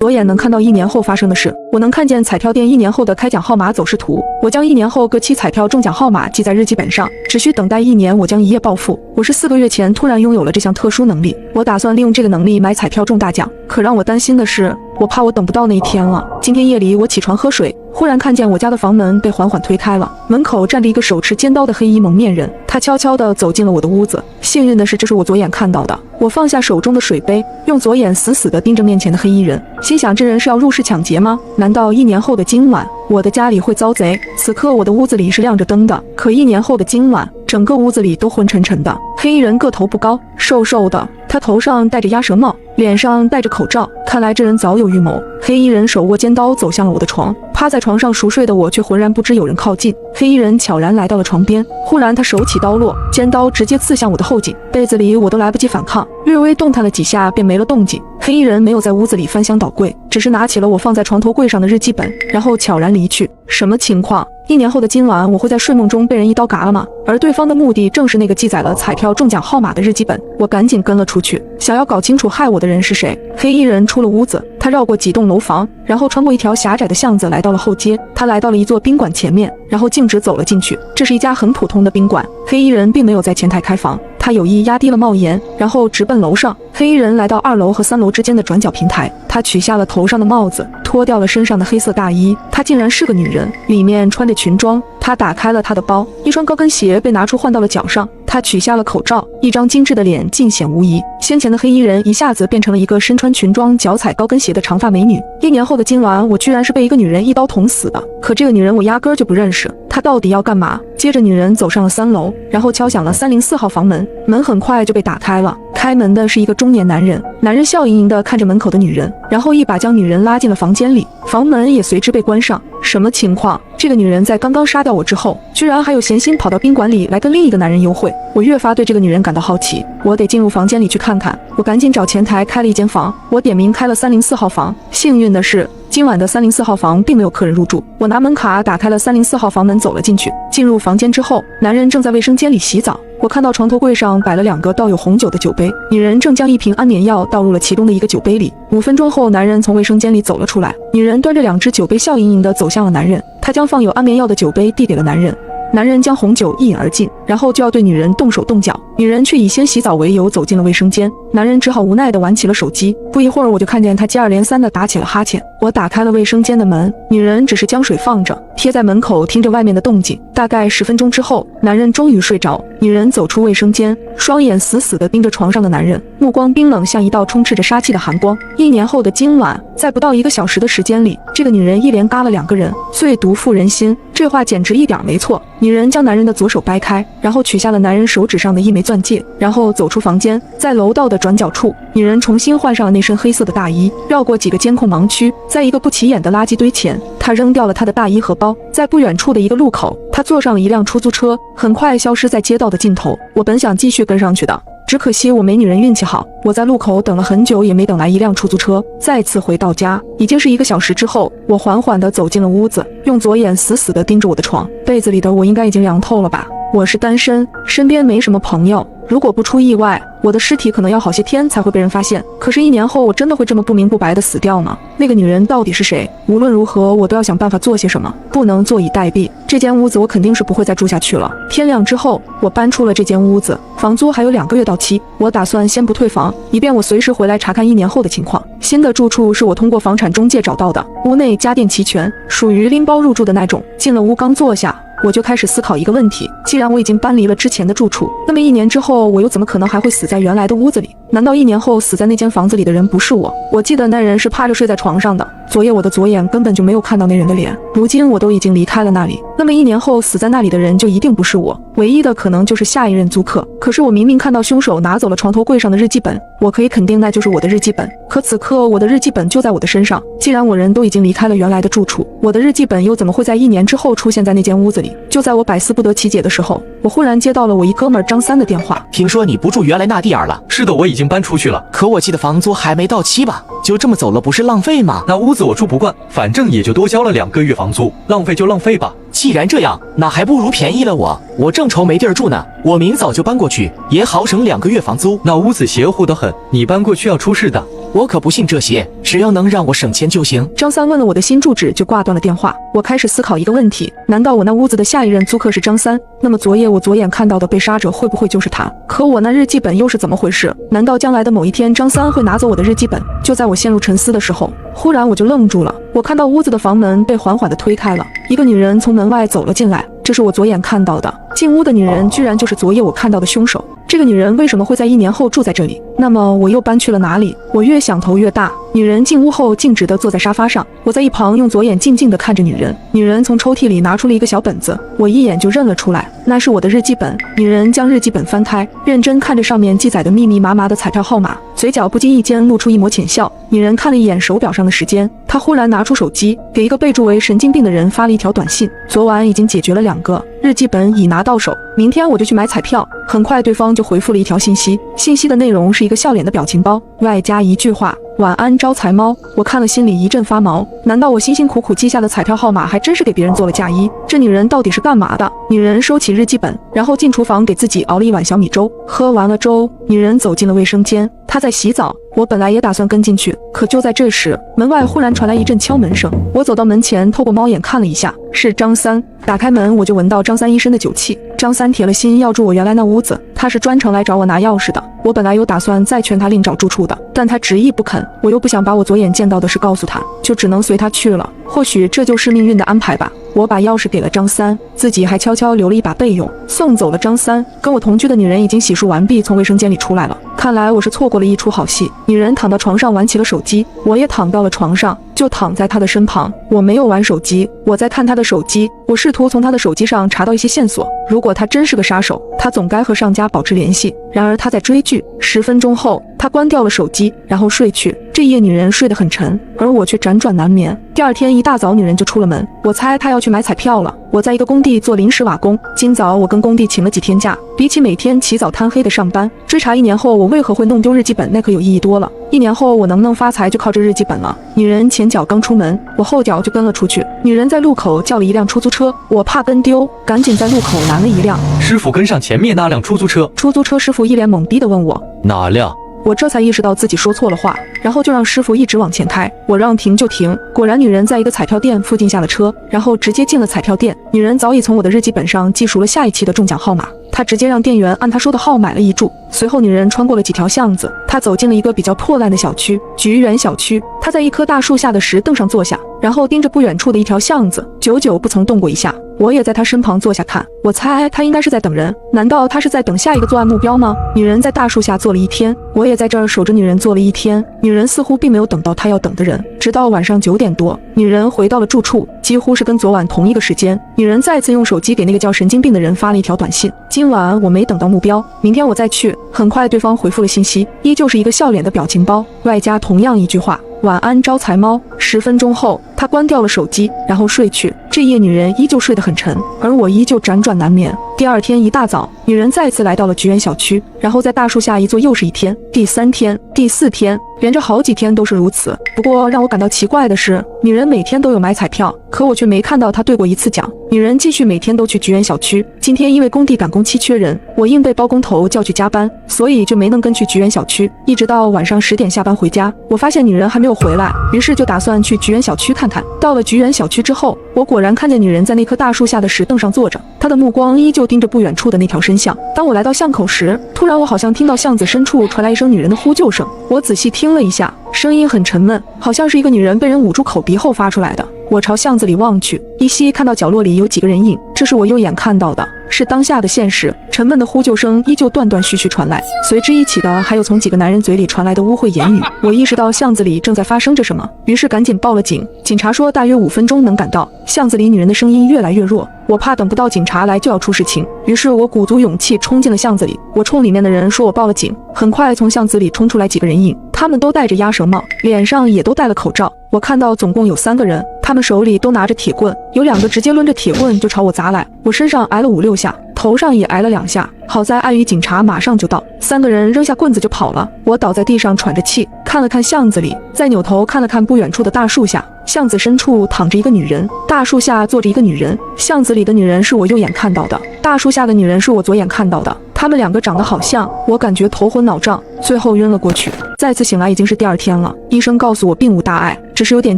左眼能看到1年后发生的事，我能看见彩票店1年后的开奖号码走势图。我将1年后各期彩票中奖号码记在日记本上，只需等待1年，我将一夜暴富。我是4个月前突然拥有了这项特殊能力，我打算利用这个能力买彩票中大奖。可让我担心的是，我怕我等不到那一天了。今天夜里我起床喝水，忽然看见我家的房门被缓缓推开了，门口站着一个手持尖刀的黑衣蒙面人，他悄悄地走进了我的屋子。幸运的是，这是我左眼看到的。我放下手中的水杯，用左眼死死地盯着面前的黑衣人，心想这人是要入室抢劫吗？难道1年后的今晚，我的家里会遭贼？此刻我的屋子里是亮着灯的，可1年后的今晚，整个屋子里都昏沉沉的。黑衣人个头不高，瘦瘦的，他头上戴着鸭舌帽，脸上戴着口罩，看来这人早有预谋。黑衣人手握尖刀走向了我的床，趴在床上熟睡的我却浑然不知有人靠近。黑衣人悄然来到了床边，忽然他手起刀落，尖刀直接刺向我的后颈，被子里我都来不及反抗，略微动弹了几下便没了动静。黑衣人没有在屋子里翻箱倒柜，只是拿起了我放在床头柜上的日记本，然后悄然离去。什么情况？1年后的今晚，我会在睡梦中被人一刀嘎了吗？而对方的目的正是那个记载了彩票中奖号码的日记本。我赶紧跟了出去，想要搞清楚害我的人是谁。黑衣人出了屋子，他绕过几栋楼房，然后穿过一条狭窄的巷子来到了后街。他来到了一座宾馆前面，然后径直走了进去。这是一家很普通的宾馆，黑衣人并没有在前台开房，他有意压低了帽檐，然后直奔楼上。黑衣人来到2楼和3楼之间的转角平台，他取下了头上的帽子，脱掉了身上的黑色大衣。她竟然是个女人，里面穿着裙装。他打开了他的包，一双高跟鞋被拿出换到了脚上。他取下了口罩，一张精致的脸尽显无疑。先前的黑衣人一下子变成了一个身穿裙装、脚踩高跟鞋的长发美女。1年后的今晚，我居然是被一个女人一刀捅死的。可这个女人我压根儿就不认识，她到底要干嘛？接着女人走上了3楼，然后敲响了304号房门，门很快就被打开了。开门的是一个中年男人，男人笑盈盈地看着门口的女人，然后一把将女人拉进了房间里，房门也随之被关上。什么情况？这个女人在刚刚杀掉我之后，居然还有闲心跑到宾馆里来跟另一个男人幽会。我越发对这个女人感到好奇，我得进入房间里去看看。我赶紧找前台开了一间房，我点名开了304号房。幸运的是，今晚的304号房并没有客人入住。我拿门卡打开了304号房门，走了进去。进入房间之后，男人正在卫生间里洗澡。我看到床头柜上摆了2个倒有红酒的酒杯，女人正将1瓶安眠药倒入了其中的一个酒杯里。5分钟后，男人从卫生间里走了出来，女人端着2只酒杯笑盈盈地走向了男人，她将放有安眠药的酒杯递给了男人。男人将红酒一饮而尽，然后就要对女人动手动脚，女人却以先洗澡为由走进了卫生间。男人只好无奈地玩起了手机。不一会儿，我就看见他接二连三地打起了哈欠。我打开了卫生间的门，女人只是将水放着，贴在门口听着外面的动静。大概10分钟之后，男人终于睡着。女人走出卫生间，双眼死死地盯着床上的男人，目光冰冷，像一道充斥着杀气的寒光。1年后的今晚，在不到1个小时的时间里，这个女人一连嘎了2个人，最毒妇人心。这话简直一点没错。女人将男人的左手掰开，然后取下了男人手指上的一枚钻戒，然后走出房间。在楼道的转角处，女人重新换上了那身黑色的大衣，绕过几个监控盲区，在一个不起眼的垃圾堆前，她扔掉了她的大衣和包。在不远处的一个路口，她坐上了一辆出租车，很快消失在街道的尽头。我本想继续跟上去的，只可惜我没女人运气好，我在路口等了很久也没等来一辆出租车。再次回到家，已经是1个小时之后，我缓缓地走进了屋子，用左眼死死地盯着我的床。被子里的我应该已经凉透了吧？我是单身，身边没什么朋友，如果不出意外，我的尸体可能要好些天才会被人发现。可是1年后，我真的会这么不明不白地死掉吗？那个女人到底是谁？无论如何，我都要想办法做些什么，不能坐以待毙。这间屋子我肯定是不会再住下去了。天亮之后，我搬出了这间屋子，房租还有2个月到期，我打算先不退房，以便我随时回来查看1年后的情况。新的住处是我通过房产中介找到的，屋内家电齐全，属于拎包入住的那种。进了屋刚坐下，我就开始思考一个问题，既然我已经搬离了之前的住处，那么1年之后我又怎么可能还会死在原来的屋子里？难道1年后死在那间房子里的人不是我？我记得那人是趴着睡在床上的，昨夜我的左眼根本就没有看到那人的脸，如今我都已经离开了那里，那么1年后死在那里的人就一定不是我，唯一的可能就是下一任租客。可是我明明看到凶手拿走了床头柜上的日记本，我可以肯定那就是我的日记本，可此刻我的日记本就在我的身上。既然我人都已经离开了原来的住处，我的日记本又怎么会在1年之后出现在那间屋子里？就在我百思不得其解的时候，我忽然接到了我一哥们儿张三的电话。听说你不住原来那地儿了？是的，我已经搬出去了。可我记得房租还没到期吧？就这么走了不是浪费吗？那屋子我住不惯，反正也就多交了2个月房租，浪费就浪费吧。既然这样，那还不如便宜了我正愁没地儿住呢，我明早就搬过去，也好省2个月房租。那屋子邪乎得很，你搬过去要出事的。我可不信这些，只要能让我省钱就行。张三问了我的新住址，就挂断了电话。我开始思考一个问题：难道我那屋子的下一任租客是张三？那么昨夜我左眼看到的被杀者会不会就是他？可我那日记本又是怎么回事？难道将来的某一天，张三会拿走我的日记本？就在我陷入沉思的时候，忽然我就愣住了。我看到屋子的房门被缓缓地推开了，一个女人从门外走了进来，这是我左眼看到的。进屋的女人居然就是昨夜我看到的凶手。这个女人为什么会在1年后住在这里？那么我又搬去了哪里？我越想头越大。女人进屋后径直地坐在沙发上，我在一旁用左眼静静地看着女人。女人从抽屉里拿出了一个小本子，我一眼就认了出来，那是我的日记本。女人将日记本翻开，认真看着上面记载的密密麻麻的彩票号码，嘴角不经意间露出一抹浅笑。女人看了一眼手表上的时间，她忽然拿出手机，给一个备注为神经病的人发了一条短信：昨晚已经解决了2个，日记本已拿到手，明天我就去买彩票。很快对方就回复了一条信息，信息的内容是一个笑脸的表情包，外加一句话：晚安招财猫。我看了心里一阵发毛，难道我辛辛苦苦记下的彩票号码还真是给别人做了嫁衣？这女人到底是干嘛的？女人收起日记本，然后进厨房给自己熬了一碗小米粥。喝完了粥，女人走进了卫生间，她在洗澡。我本来也打算跟进去，可就在这时，门外忽然传来一阵敲门声。我走到门前，透过猫眼看了一下，是张三。打开门，我就闻到张三一身的酒气。张三铁了心要住我原来那屋子，他是专程来找我拿钥匙的。我本来有打算再劝他另找住处的，但他执意不肯。我又不想把我左眼见到的事告诉他，就只能随他去了。或许这就是命运的安排吧。我把钥匙给了张三，自己还悄悄留了一把备用，送走了张三。跟我同居的女人已经洗漱完毕，从卫生间里出来了。看来我是错过了一出好戏。女人躺到床上玩起了手机，我也躺到了床上，就躺在她的身旁。我没有玩手机，我在看她的手机。我试图从她的手机上查到一些线索，如果她真是个杀手，她总该和上家保持联系。然而她在追剧。10分钟后，她关掉了手机，然后睡去。这夜女人睡得很沉，而我却辗转难眠。第二天一大早，女人就出了门，我猜她要去买彩票了。我在一个工地做临时瓦工，今早我跟工地请了几天假，比起每天起早贪黑的上班，追查1年后我为何会弄丢日记本，那可有意义多了。1年后我能不能发财，就靠这日记本了。女人前脚刚出门，我后脚就跟了出去。女人在路口叫了一辆出租车，我怕跟丢，赶紧在路口拦了一辆。师傅跟上前面那辆出租车。出租车师傅一脸懵逼地问我哪辆？我这才意识到自己说错了话，然后就让师傅一直往前开，我让停就停。果然女人在一个彩票店附近下了车，然后直接进了彩票店。女人早已从我的日记本上记熟了下一期的中奖号码，她直接让店员按她说的号买了一注。随后女人穿过了几条巷子，她走进了一个比较破烂的小区，菊园小区。她在一棵大树下的石凳上坐下，然后盯着不远处的一条巷子，久久不曾动过一下。我也在她身旁坐下看，我猜她应该是在等人，难道她是在等下一个作案目标吗？女人在大树下坐了1天，我也在这儿守着女人坐了1天。女人似乎并没有等到她要等的人，直到晚上9点多，女人回到了住处，几乎是跟昨晚同一个时间。女人再次用手机给那个叫神经病的人发了一条短信：今晚我没等到目标，明天我再去。很快对方回复了信息，依旧是一个笑脸的表情包，外加同样一句话：晚安招财猫。10分钟后，她关掉了手机，然后睡去。这夜女人依旧睡得很沉，而我依旧辗转难眠。第二天一大早，女人再次来到了菊园小区，然后在大树下一坐又是1天。第3天、第4天，连着好几天都是如此。不过让我感到奇怪的是，女人每天都有买彩票，可我却没看到她兑过1次奖。女人继续每天都去菊园小区。今天因为工地赶工期缺人，我硬被包工头叫去加班，所以就没能跟去菊园小区。一直到晚上10点下班回家，我发现女人还没有回来，于是就打算去菊园小区看看。到了菊园小区之后，我果然看见女人在那棵大树下的石凳上坐着，她的目光依旧盯着不远处的那条深巷。当我来到巷口时，突然我好像听到巷子深处传来一声女人的呼救声。我仔细听了一下，声音很沉闷，好像是一个女人被人捂住口鼻后发出来的。我朝巷子里望去，依稀看到角落里有几个人影，这是我右眼看到的，是当下的现实。沉闷的呼救声依旧断断续续传来，随之一起的还有从几个男人嘴里传来的污秽言语。我意识到巷子里正在发生着什么，于是赶紧报了警。警察说大约5分钟能赶到。巷子里女人的声音越来越弱，我怕等不到警察来就要出事情，于是我鼓足勇气冲进了巷子里。我冲里面的人说我报了警。很快从巷子里冲出来几个人影，他们都戴着鸭舌帽，脸上也都戴了口罩。我看到总共有3个人，他们手里都拿着铁棍，有2个直接抡着铁棍就朝我砸来。我身上挨了5、6下，头上也挨了2下，好在碍于警察马上就到，3个人扔下棍子就跑了。我倒在地上喘着气，看了看巷子里，再扭头看了看不远处的大树下。巷子深处躺着一个女人，大树下坐着一个女人。巷子里的女人是我右眼看到的，大树下的女人是我左眼看到的。她们2个长得好像，我感觉头昏脑胀。最后晕了过去。再次醒来已经是第2天了，医生告诉我并无大碍，只是有点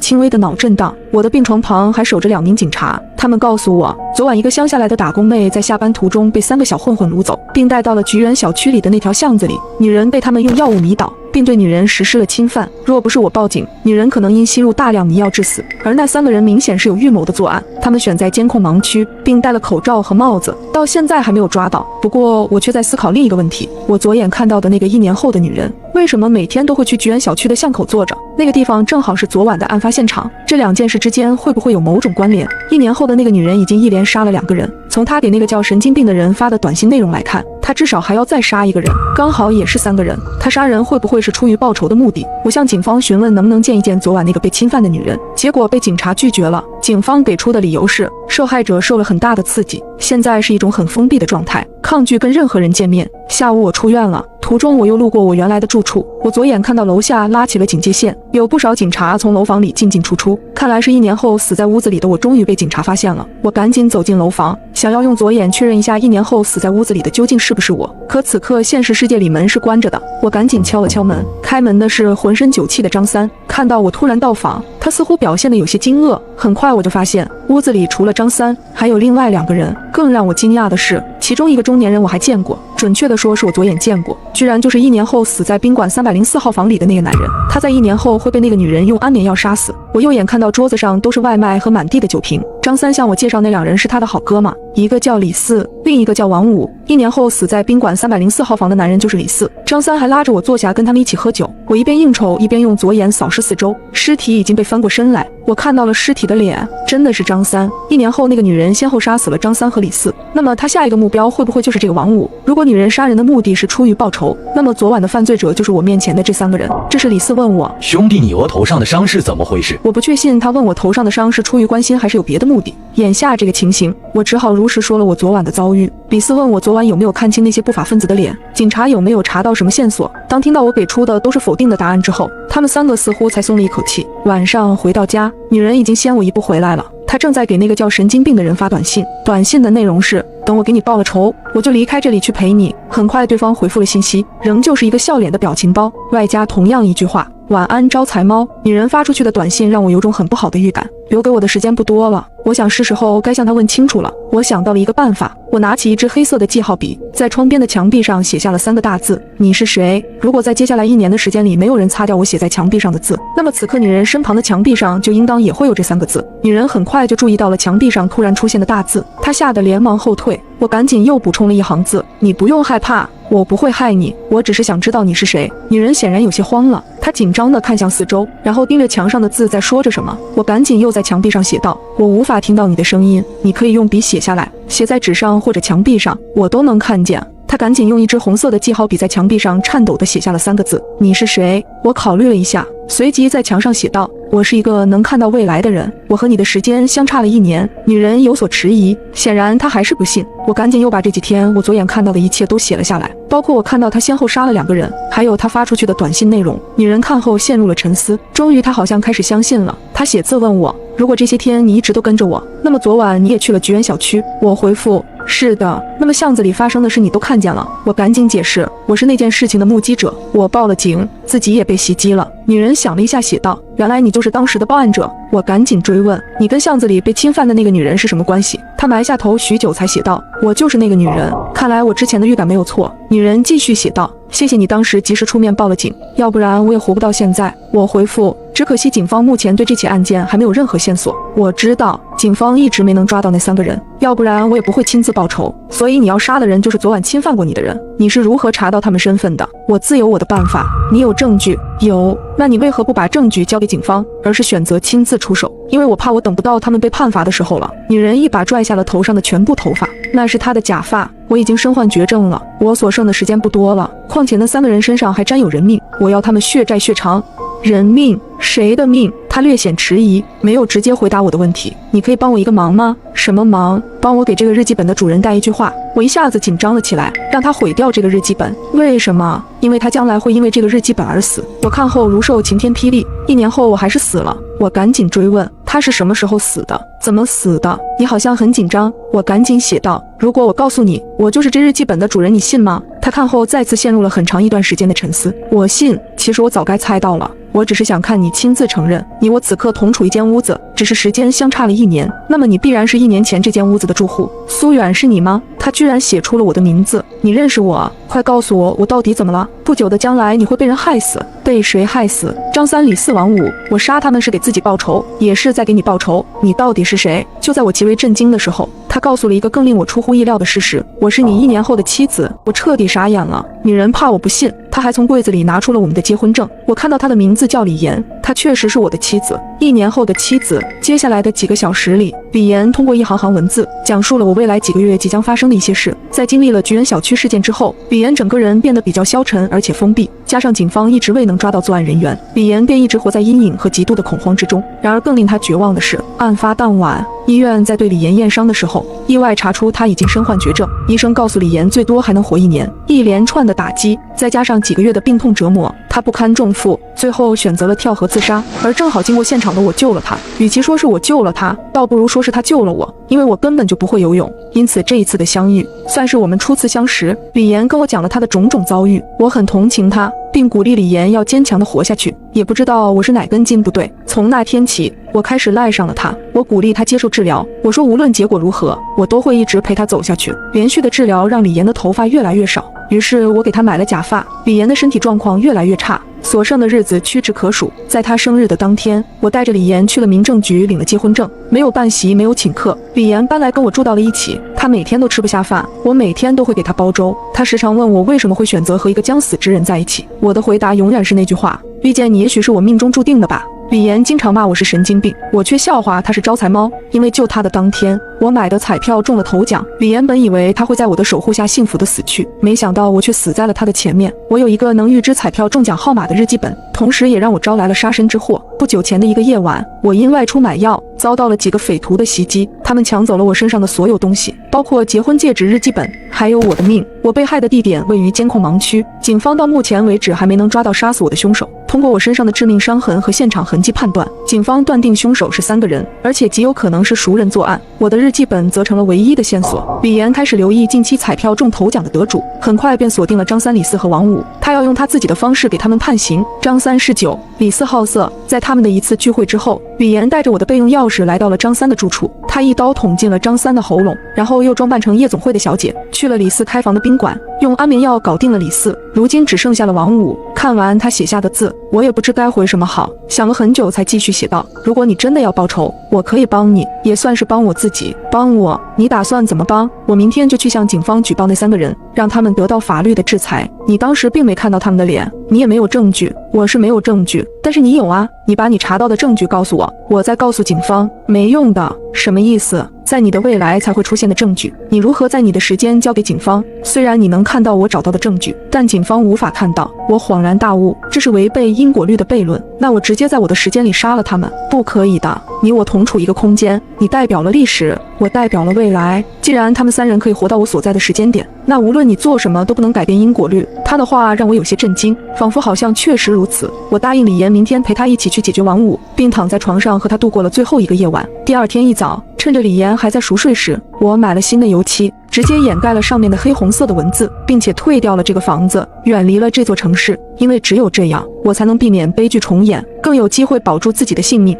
轻微的脑震荡。我的病床旁还守着2名警察，他们告诉我，昨晚一个乡下来的打工妹在下班途中被3个小混混掳走，并带到了菊园小区里的那条巷子里，女人被他们用药物迷倒，并对女人实施了侵犯。若不是我报警，女人可能因吸入大量迷药致死。而那3个人明显是有预谋的作案，他们选在监控盲区，并戴了口罩和帽子，到现在还没有抓到。不过我却在思考另一个问题，我左眼看到的那个1年后的女人，为什么每天都会去菊园小区的巷口坐着？那个地方正好是昨晚的案发现场，这2件事之间会不会有某种关联？1年后的那个女人已经一连杀了2个人，从她给那个叫神经病的人发的短信内容来看，她至少还要再杀1个人，刚好也是3个人。她杀人会不会是出于报仇的目的？我向警方询问能不能见一见昨晚那个被侵犯的女人，结果被警察拒绝了。警方给出的理由是，受害者受了很大的刺激，现在是一种很封闭的状态，抗拒跟任何人见面。下午我出院了，途中我又路过我原来的住处，我左眼看到楼下拉起了警戒线，有不少警察从楼房里进进出出，看来是1年后死在屋子里的我终于被警察发现了。我赶紧走进楼房，想要用左眼确认一下1年后死在屋子里的究竟是不是我，可此刻现实世界里门是关着的。我赶紧敲了敲门，开门的是浑身酒气的张三，看到我突然到访，他似乎表现得有些惊愕。很快我就发现屋子里除了张三还有另外2个人，更让我惊讶的是，其中一个中年人我还见过，准确的说是我左眼见过，居然就是1年后死在宾馆304号房里的那个男人。他在1年后会被那个女人用安眠药杀死。我右眼看到桌子上都是外卖和满地的酒瓶。张三向我介绍那2人是他的好哥们，一个叫李四，另一个叫王五。1年后死在宾馆304号房的男人就是李四。张三还拉着我坐下跟他们一起喝酒，我一边应酬一边用左眼扫视四周，尸体已经被翻过身来，我看到了尸体的脸，真的是张三。1年后那个女人先后杀死了张三和李四，那么她下一个目标会不会就是这个王五？如果女人杀人的目的是出于报仇，那么昨晚的犯罪者就是我面前的这3个人。这是李四问我，兄弟，你额头上的伤是怎么回事？我不确信他问我头上的伤是出于关心还是有别的目的。眼下这个情形，我只好如实说了我昨晚的遭遇。李四问我昨晚有没有看清那些不法分子的脸，警察有没有查到什么线索。当听到我给出的都是否定的答案之后，他们3个似乎才松了一口气。晚上回到家，女人已经先我1步回来了，她正在给那个叫神经病的人发短信，短信的内容是，等我给你报了仇，我就离开这里去陪你。很快对方回复了信息，仍旧是一个笑脸的表情包，外加同样一句话，晚安招财猫。女人发出去的短信让我有种很不好的预感，留给我的时间不多了，我想是时候该向她问清楚了。我想到了一个办法，我拿起一支黑色的记号笔，在窗边的墙壁上写下了3个大字，你是谁？如果在接下来1年的时间里没有人擦掉我写在墙壁上的字，那么此刻女人身旁的墙壁上就应当也会有这3个字。女人很快就注意到了墙壁上突然出现的大字，她吓得连忙后退。我赶紧又补充了1行字，你不用害怕，我不会害你，我只是想知道你是谁。女人显然有些慌了，她紧张地看向四周，然后盯着墙上的字在说着什么。我赶紧又在墙壁上写道，我无法听到你的声音，你可以用笔写下来，写在纸上或者墙壁上，我都能看见。他赶紧用一支红色的记号笔在墙壁上颤抖地写下了3个字，你是谁？我考虑了一下，随即在墙上写道，我是一个能看到未来的人，我和你的时间相差了1年。女人有所迟疑，显然她还是不信。我赶紧又把这几天我左眼看到的一切都写了下来，包括我看到他先后杀了2个人，还有他发出去的短信内容。女人看后陷入了沉思，终于她好像开始相信了。她写字问我，如果这些天你一直都跟着我，那么昨晚你也去了菊园小区？我回复，是的。那么巷子里发生的事你都看见了？我赶紧解释，我是那件事情的目击者，我报了警，自己也被袭击了。女人想了一下写道，原来你就是当时的报案者。我赶紧追问，你跟巷子里被侵犯的那个女人是什么关系？她埋下头许久才写道，我就是那个女人。看来我之前的预感没有错。女人继续写道，谢谢你当时及时出面报了警，要不然我也活不到现在。我回复，只可惜警方目前对这起案件还没有任何线索。我知道警方一直没能抓到那3个人，要不然我也不会亲自报仇。所以你要杀的人就是昨晚侵犯过你的人，你是如何查到他们身份的？我自有我的办法。你有证据？有。那你为何不把证据交给警方，而是选择亲自出手？因为我怕我等不到他们被判罚的时候了。女人一把拽下了头上的全部头发，那是她的假发。我已经身患绝症了，我所剩的时间不多了，况且那3个人身上还沾有人命，我要他们血债血偿。人命？谁的命？他略显迟疑，没有直接回答我的问题。你可以帮我一个忙吗？什么忙？帮我给这个日记本的主人带一句话。我一下子紧张了起来，让他毁掉这个日记本。为什么？因为他将来会因为这个日记本而死。我看后如受晴天霹雳，1年后我还是死了。我赶紧追问，他是什么时候死的？怎么死的？你好像很紧张。我赶紧写道，如果我告诉你我就是这日记本的主人，你信吗？他看后再次陷入了很长一段时间的沉思。我信，其实我早该猜到了。我只是想看你亲自承认，你我此刻同处一间屋子，只是时间相差了1年，那么你必然是1年前这间屋子的住户。苏远是你吗？他居然写出了我的名字，你认识我？快告诉我，我到底怎么了？不久的将来你会被人害死。被谁害死？张三、李四、王五，我杀他们是给自己报仇，也是在给你报仇。你到底是谁？就在我极为震惊的时候，他告诉了一个更令我出乎意料的事实，我是你1年后的妻子。我彻底傻眼了。女人怕我不信，他还从柜子里拿出了我们的结婚证，我看到他的名字叫李岩，她确实是我的妻子，1年后的妻子。接下来的几个小时里，李岩通过一行行文字讲述了我未来几个月即将发生的一些事。在经历了菊人小区事件之后，李岩整个人变得比较消沉而且封闭，加上警方一直未能抓到作案人员，李岩便一直活在阴影和极度的恐慌之中。然而更令他绝望的是，案发当晚，医院在对李岩验伤的时候，意外查出他已经身患绝症，医生告诉李岩最多还能活1年。一连串的打击，再加上几个月的病痛折磨，他不堪重负，最后选择了跳河自杀。而正好经过现场的我救了他，与其说是我救了他，倒不如说是他救了我，因为我根本就不会游泳。因此这一次的相遇算是我们初次相识。李岩跟我讲了他的种种遭遇，我很同情他，并鼓励李岩要坚强地活下去。也不知道我是哪根筋不对，从那天起我开始赖上了他。我鼓励他接受治疗，我说无论结果如何，我都会一直陪他走下去。连续的治疗让李岩的头发越来越少，于是我给他买了假发。李岩的身体状况越来越差，所剩的日子屈指可数。在他生日的当天，我带着李岩去了民政局领了结婚证，没有办席，没有请客。李岩搬来跟我住到了一起，他每天都吃不下饭，我每天都会给他煲粥。他时常问我为什么会选择和一个将死之人在一起，我的回答永远是那句话：遇见你也许是我命中注定的吧。李岩经常骂我是神经病，我却笑话他是招财猫，因为救他的当天，我买的彩票中了头奖。李岩本以为他会在我的守护下幸福的死去，没想到我却死在了他的前面。我有一个能预知彩票中奖号码的日记本，同时也让我招来了杀身之祸。不久前的一个夜晚，我因外出买药，遭到了几个匪徒的袭击，他们抢走了我身上的所有东西，包括结婚戒指、日记本，还有我的命。我被害的地点位于监控盲区，警方到目前为止还没能抓到杀死我的凶手。通过我身上的致命伤痕和现场痕迹判断，警方断定凶手是3个人，而且极有可能是熟人作案。我的日记本则成了唯一的线索。李岩开始留意近期彩票中头奖的得主，很快便锁定了张三、李四和王五，他要用他自己的方式给他们判刑。张三嗜酒，李四好色。在他们的一次聚会之后，李岩带着我的备用钥匙来到了张三的住处，他一刀捅进了张三的喉咙，然后又装扮成夜总会的小姐，去了李四开房的宾馆，用安眠药搞定了李四。如今只剩下了王五。看完他写下的字，我也不知该回什么好，想了很久才继续写道：如果你真的要报仇，我可以帮你，也算是帮我自己。帮我？你打算怎么帮？我明天就去向警方举报那3个人，让他们得到法律的制裁。你当时并没看到他们的脸，你也没有证据。我是没有证据，但是你有啊，你把你查到的证据告诉我，我再告诉警方。没用的。什么意思？在你的未来才会出现的证据，你如何在你的时间交给警方？虽然你能看到我找到的证据，但警方无法看到。我恍然大悟，这是违背因果律的悖论。那我直接在我的时间里杀了他们？不可以的。你我同处一个空间，你代表了历史，我代表了未来。既然他们3人可以活到我所在的时间点，那无论你做什么都不能改变因果律。他的话让我有些震惊，仿佛好像确实如此。我答应李岩明天陪他一起去解决王五，并躺在床上和他度过了最后一个夜晚。第二天一早，趁着李岩还在熟睡时，我买了新的油漆，直接掩盖了上面的黑红色的文字，并且退掉了这个房子，远离了这座城市。因为只有这样，我才能避免悲剧重演，更有机会保住自己的性命。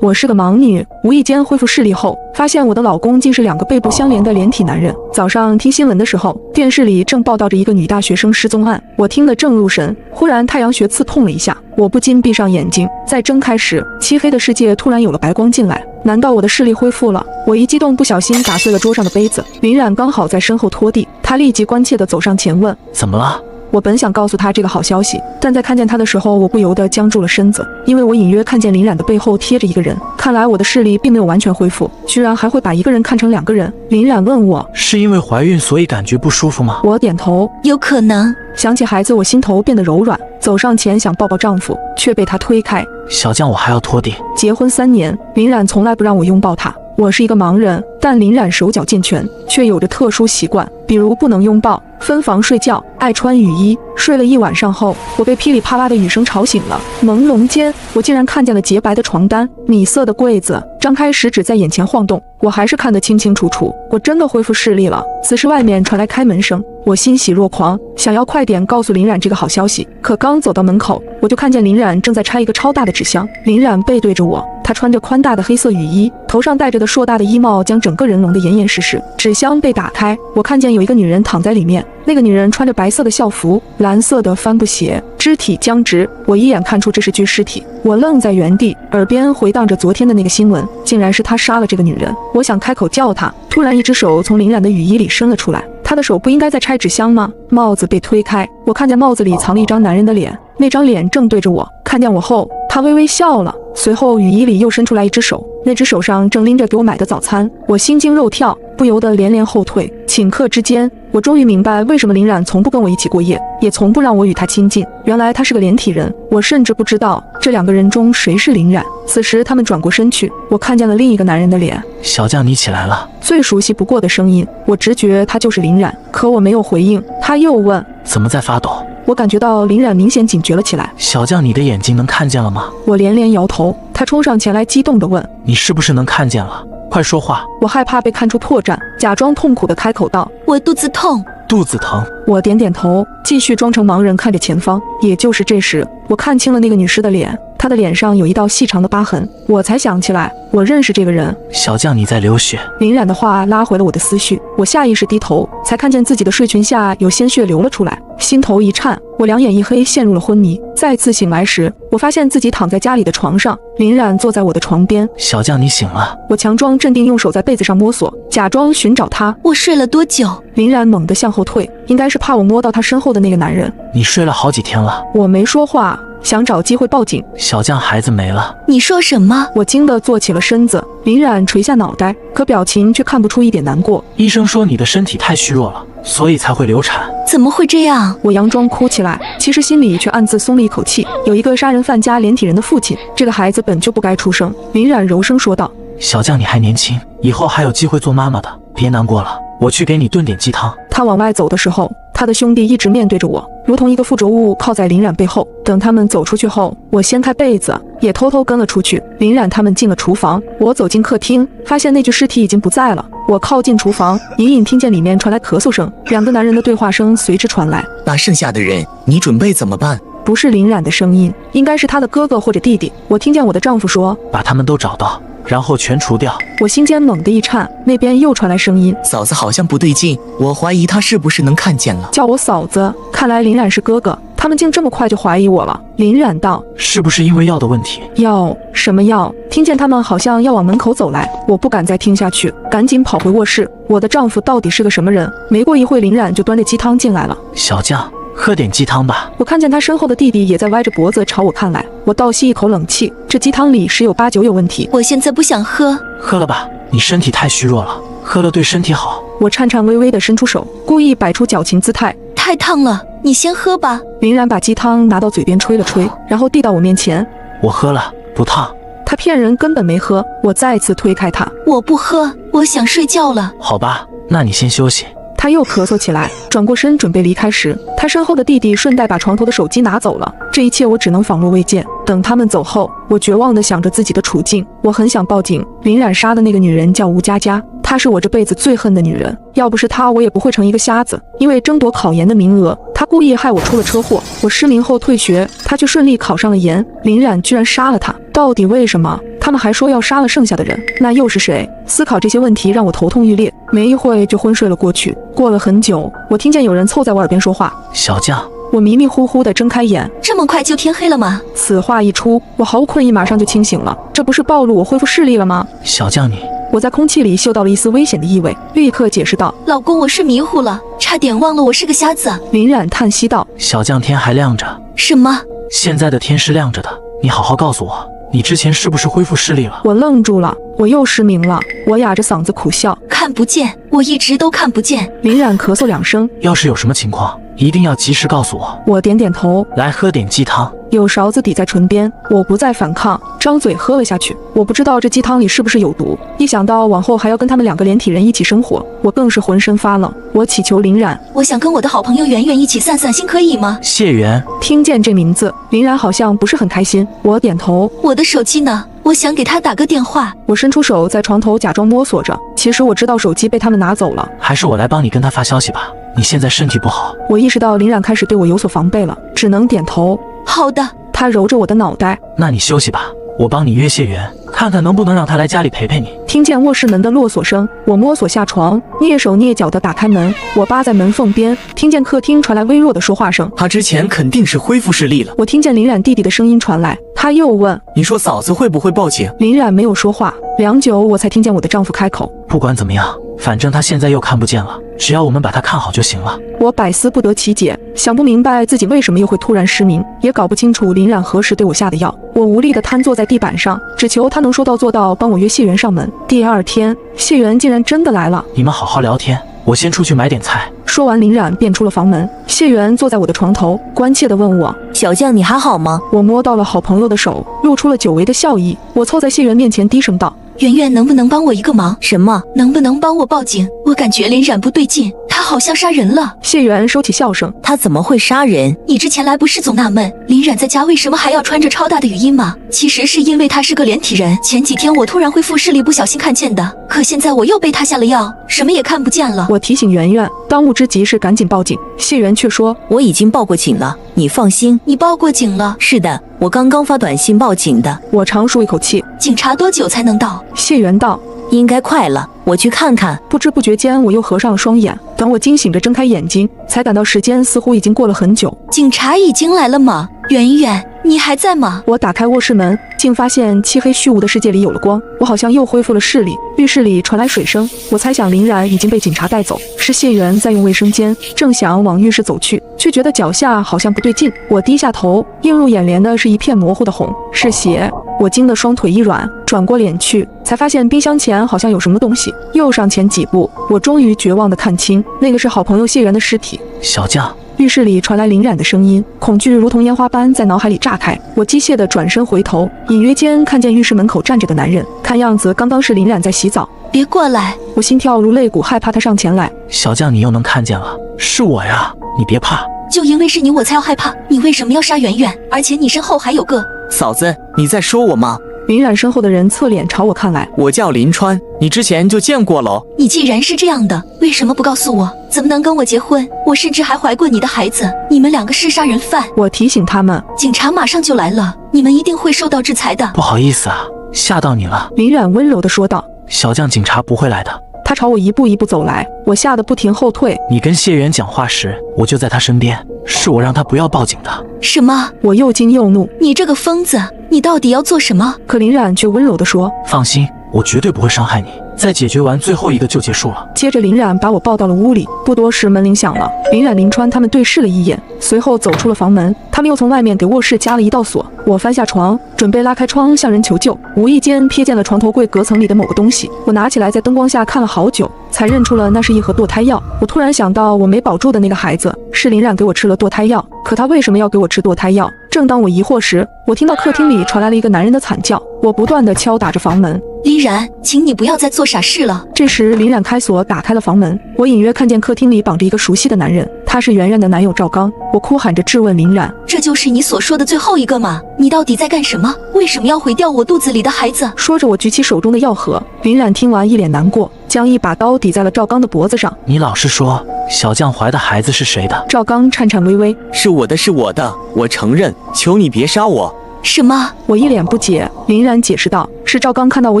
我是个盲女，无意间恢复视力后，发现我的老公竟是2个背部相连的连体男人。早上听新闻的时候，电视里正报道着一个女大学生失踪案，我听得正入神，忽然太阳穴刺痛了一下，我不禁闭上眼睛，再睁开时，漆黑的世界突然有了白光进来。难道我的视力恢复了？我一激动，不小心打碎了桌上的杯子。林冉刚好在身后拖地，他立即关切地走上前问：怎么了？我本想告诉他这个好消息，但在看见他的时候，我不由得僵住了身子，因为我隐约看见林冉的背后贴着一个人。看来我的视力并没有完全恢复，居然还会把一个人看成2个人。林冉问我：是因为怀孕所以感觉不舒服吗？我点头，有可能。想起孩子，我心头变得柔软，走上前想抱抱丈夫，却被他推开。小将，我还要拖地。结婚3年，林冉从来不让我拥抱她。我是一个盲人，但林冉手脚健全，却有着特殊习惯，比如不能拥抱、分房睡觉、爱穿雨衣。睡了一晚上后，我被噼里啪啦的雨声吵醒了。朦胧间，我竟然看见了洁白的床单、米色的柜子、张开食指在眼前晃动，我还是看得清清楚楚，我真的恢复视力了。此时外面传来开门声，我欣喜若狂，想要快点告诉林冉这个好消息。可刚走到门口，我就看见林冉正在拆一个超大的纸箱。林冉背对着我，她穿着宽大的黑色雨衣，头上戴着的硕大的衣帽将整个人笼得严严实实。纸箱被打开，我看见有一个女人躺在里面，那个女人穿着白色的校服，蓝色的帆布鞋，肢体僵直，我一眼看出这是具尸体。我愣在原地，耳边回荡着昨天的那个新闻，竟然是他杀了这个女人。我想开口叫她，突然一只手从林冉的雨衣里伸了出来，他的手不应该在拆纸箱吗？帽子被推开，我看见帽子里藏了一张男人的脸，那张脸正对着我。看见我后，他微微笑了，随后雨衣里又伸出来一只手，那只手上正拎着给我买的早餐。我心惊肉跳，不由得连连后退。顷刻之间，我终于明白为什么林冉从不跟我一起过夜，也从不让我与他亲近。原来他是个连体人，我甚至不知道这两个人中谁是林冉。此时他们转过身去，我看见了另一个男人的脸。小将，你起来了。最熟悉不过的声音，我直觉他就是林冉，可我没有回应。他又问：怎么在发抖？我感觉到林冉明显警觉了起来。小将，你的眼睛能看见了吗？我连连摇头。他冲上前来，激动地问：你是不是能看见了？快说话！我害怕被看出破绽，假装痛苦地开口道：我肚子痛。肚子疼？我点点头，继续装成盲人看着前方。也就是这时，我看清了那个女尸的脸，她的脸上有一道细长的疤痕。我才想起来，我认识这个人。小将，你在流血。林冉的话拉回了我的思绪，我下意识低头，才看见自己的睡裙下有鲜血流了出来，心头一颤，我两眼一黑，陷入了昏迷。再次醒来时，我发现自己躺在家里的床上，林冉坐在我的床边。小将，你醒了。我强装镇定，用手在被子上摸索，假装寻找他。我睡了多久？林冉猛地向后退，应该是怕我摸到他身后的那个男人。你睡了好几天了。我没说话，想找机会报警。小将，孩子没了。你说什么？我惊得坐起了身子。林冉垂下脑袋，可表情却看不出一点难过。医生说你的身体太虚弱了，所以才会流产。怎么会这样？我佯装哭起来，其实心里却暗自松了一口气。有一个杀人犯加连体人的父亲，这个孩子本就不该出生。林冉柔声说道：小将，你还年轻，以后还有机会做妈妈的，别难过了，我去给你炖点鸡汤。他往外走的时候，他的兄弟一直面对着我，如同一个附着物靠在林冉背后。等他们走出去后，我掀开被子，也偷偷跟了出去。林冉他们进了厨房，我走进客厅，发现那具尸体已经不在了。我靠近厨房，隐隐听见里面传来咳嗽声，两个男人的对话声随之传来。那剩下的人，你准备怎么办？不是林冉的声音，应该是他的哥哥或者弟弟。我听见我的丈夫说：把他们都找到，然后全除掉。我心间猛地一颤，那边又传来声音：嫂子好像不对劲，我怀疑她是不是能看见了。叫我嫂子，看来林冉是哥哥，他们竟这么快就怀疑我了。林冉道：是不是因为药的问题？药？什么药？听见他们好像要往门口走来，我不敢再听下去，赶紧跑回卧室。我的丈夫到底是个什么人？没过一会，林冉就端着鸡汤进来了。小将，喝点鸡汤吧。我看见他身后的弟弟也在歪着脖子朝我看来，我倒吸一口冷气，这鸡汤里十有八九有问题。我现在不想喝。喝了吧，你身体太虚弱了，喝了对身体好。我颤颤巍巍地伸出手，故意摆出矫情姿态。太烫了，你先喝吧。林冉把鸡汤拿到嘴边吹了吹，然后递到我面前。我喝了，不烫。他骗人，根本没喝。我再次推开他。我不喝，我想睡觉了。好吧，那你先休息。他又咳嗽起来，转过身准备离开时，他身后的弟弟顺带把床头的手机拿走了。这一切我只能仿若未见。等他们走后，我绝望地想着自己的处境。我很想报警。林冉杀的那个女人叫吴佳佳，她是我这辈子最恨的女人。要不是她，我也不会成一个瞎子。因为争夺考研的名额，她故意害我出了车祸。我失明后退学，她却顺利考上了研。林冉居然杀了她，到底为什么？他们还说要杀了剩下的人，那又是谁？思考这些问题让我头痛欲裂，没一会就昏睡了过去。过了很久，我听见有人凑在我耳边说话：小将。我迷迷糊糊地睁开眼，这么快就天黑了吗？此话一出，我毫无困意，马上就清醒了。这不是暴露我恢复视力了吗？小将，你……我在空气里嗅到了一丝危险的意味，立刻解释道：老公，我是迷糊了，差点忘了我是个瞎子。林冉叹息道：小将，天还亮着。什么？现在的天是亮着的，你好好告诉我，你之前是不是恢复视力了？我愣住了，我又失明了。我哑着嗓子苦笑：看不见，我一直都看不见。林冉咳嗽两声：要是有什么情况，一定要及时告诉我。我点点头，来喝点鸡汤。有勺子抵在唇边，我不再反抗，张嘴喝了下去。我不知道这鸡汤里是不是有毒，一想到往后还要跟他们两个连体人一起生活，我更是浑身发冷。我祈求林冉，我想跟我的好朋友圆圆一起散散心，可以吗？谢元。听见这名字，林冉好像不是很开心。我点头。我的手机呢？我想给他打个电话。我伸出手在床头假装摸索着，其实我知道手机被他们拿走了。还是我来帮你跟他发消息吧。你现在身体不好。我意识到林冉开始对我有所防备了，只能点头。好的。他揉着我的脑袋。那你休息吧，我帮你约谢元，看看能不能让他来家里陪陪你。听见卧室门的落锁声，我摸索下床，蹑手蹑脚地打开门。我扒在门缝边，听见客厅传来微弱的说话声。他之前肯定是恢复视力了。我听见林冉弟弟的声音传来，他又问：你说嫂子会不会报警？林冉没有说话，良久我才听见我的丈夫开口：不管怎么样，反正他现在又看不见了，只要我们把他看好就行了。我百思不得其解，想不明白自己为什么又会突然失明，也搞不清楚林冉何时对我下的药。我无力地瘫坐在地板上，只求他能说到做到，帮我约谢元上门。第二天，谢元竟然真的来了。你们好好聊天，我先出去买点菜。说完，林冉便出了房门。谢元坐在我的床头，关切地问我：小将，你还好吗？我摸到了好朋友的手，露出了久违的笑意。我凑在谢元面前低声道：圆圆，能不能帮我一个忙？什么？能不能帮我报警？我感觉林冉不对劲，他好像杀人了。谢元收起笑声：他怎么会杀人？你之前来不是总纳闷林冉在家为什么还要穿着超大的雨衣吗？其实是因为他是个连体人。前几天我突然恢复视力，不小心看见的，可现在我又被他下了药，什么也看不见了。我提醒圆圆，当务之急是赶紧报警。谢元却说：我已经报过警了，你放心。你报过警了？是的，我刚刚发短信报警的。我长舒一口气。警察多久才能到？谢元道：应该快了，我去看看。不知不觉间，我又合上了双眼。等我惊醒着睁开眼睛，才感到时间似乎已经过了很久。警察已经来了吗？圆圆，你还在吗？我打开卧室门，竟发现漆黑虚无的世界里有了光。我好像又恢复了视力。浴室里传来水声，我猜想林冉已经被警察带走，是谢元在用卫生间。正想往浴室走去，却觉得脚下好像不对劲。我低下头，映入眼帘的是一片模糊的红，是血。我惊得双腿一软，转过脸去，才发现冰箱前好像有什么东西。又上前几步，我终于绝望地看清，那个是好朋友谢元的尸体。小将。浴室里传来林冉的声音，恐惧如同烟花般在脑海里炸开。我机械地转身回头，隐约间看见浴室门口站着的男人，看样子刚刚是林冉在洗澡。别过来！我心跳如擂鼓，害怕他上前来。小将，你又能看见了，是我呀，你别怕。就因为是你我才要害怕，你为什么要杀圆圆？而且你身后还有个……嫂子，你在说我吗？林冉身后的人侧脸朝我看来。我叫林川，你之前就见过喽。你既然是这样的，为什么不告诉我？怎么能跟我结婚？我甚至还怀过你的孩子，你们两个是杀人犯。我提醒他们，警察马上就来了，你们一定会受到制裁的。不好意思啊，吓到你了。林冉温柔地说道。小将，警察不会来的。他朝我一步一步走来，我吓得不停后退。你跟谢元讲话时，我就在他身边，是我让他不要报警的。什么？我又惊又怒。你这个疯子，你到底要做什么？可林冉却温柔地说：放心，我绝对不会伤害你，再解决完最后一个就结束了。接着林冉把我抱到了屋里，不多时门铃响了。林冉、林川他们对视了一眼，随后走出了房门。他们又从外面给卧室加了一道锁。我翻下床，准备拉开窗向人求救，无意间瞥见了床头柜隔层里的某个东西。我拿起来在灯光下看了好久，才认出了那是一盒堕胎药。我突然想到，我没保住的那个孩子是林冉给我吃了堕胎药，可他为什么要给我吃堕胎药？正当我疑惑时，我听到客厅里传来了一个男人的惨叫。我不断地敲打着房门。林冉，请你不要再做傻事了。这时林冉开锁打开了房门，我隐约看见客厅里绑着一个熟悉的男人，他是圆圆的男友赵刚。我哭喊着质问林冉：这就是你所说的最后一个吗？你到底在干什么？为什么要毁掉我肚子里的孩子？说着我举起手中的药盒。林冉听完一脸难过，将一把刀抵在了赵刚的脖子上。你老实说，小将怀的孩子是谁的？赵刚颤颤巍巍：是我的，是我的，我承认，求你别杀我。什么？我一脸不解。林冉解释道：是赵刚看到我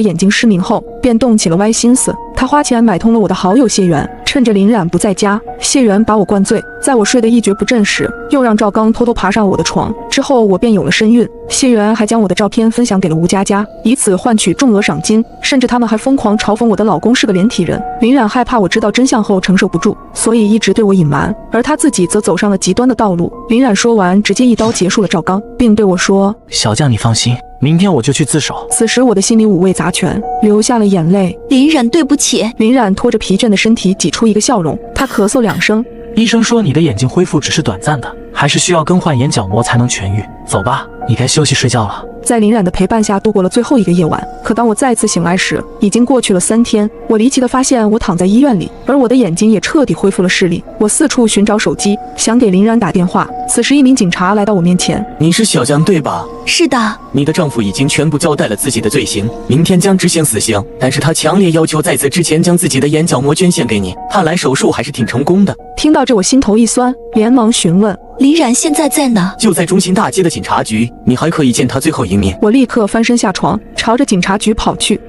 眼睛失明后，便动起了歪心思。他花钱买通了我的好友谢元，趁着林冉不在家，谢元把我灌醉，在我睡得一蹶不振时，又让赵刚偷偷爬上我的床。之后我便有了身孕。谢元还将我的照片分享给了吴佳佳，以此换取重额赏金，甚至他们还疯狂嘲讽我的老公是个连体人。林冉害怕我知道真相后承受不住，所以一直对我隐瞒，而他自己则走上了极端的道路。林冉说完，直接一刀结束了赵刚，并对我说：小将，你放心，明天我就去自首。此时我的心里五味杂全，流下了眼泪。林冉，对不起。林冉拖着疲倦的身体挤出一个笑容，他咳嗽2声。医生说你的眼睛恢复只是短暂的，还是需要更换眼角膜才能痊愈。走吧，你该休息睡觉了。在林冉的陪伴下度过了最后一个夜晚，可当我再次醒来时，已经过去了3天。我离奇地发现我躺在医院里，而我的眼睛也彻底恢复了视力。我四处寻找手机，想给林冉打电话。此时，一名警察来到我面前。你是小江对吧？是的，你的丈夫已经全部交代了自己的罪行，明天将执行死刑。但是他强烈要求在此之前将自己的眼角膜捐献给你，看来手术还是挺成功的。听到这，我心头一酸，连忙询问林冉现在在哪？就在中心大街的警察局，你还可以见他最后一面。我立刻翻身下床，朝着警察局跑去。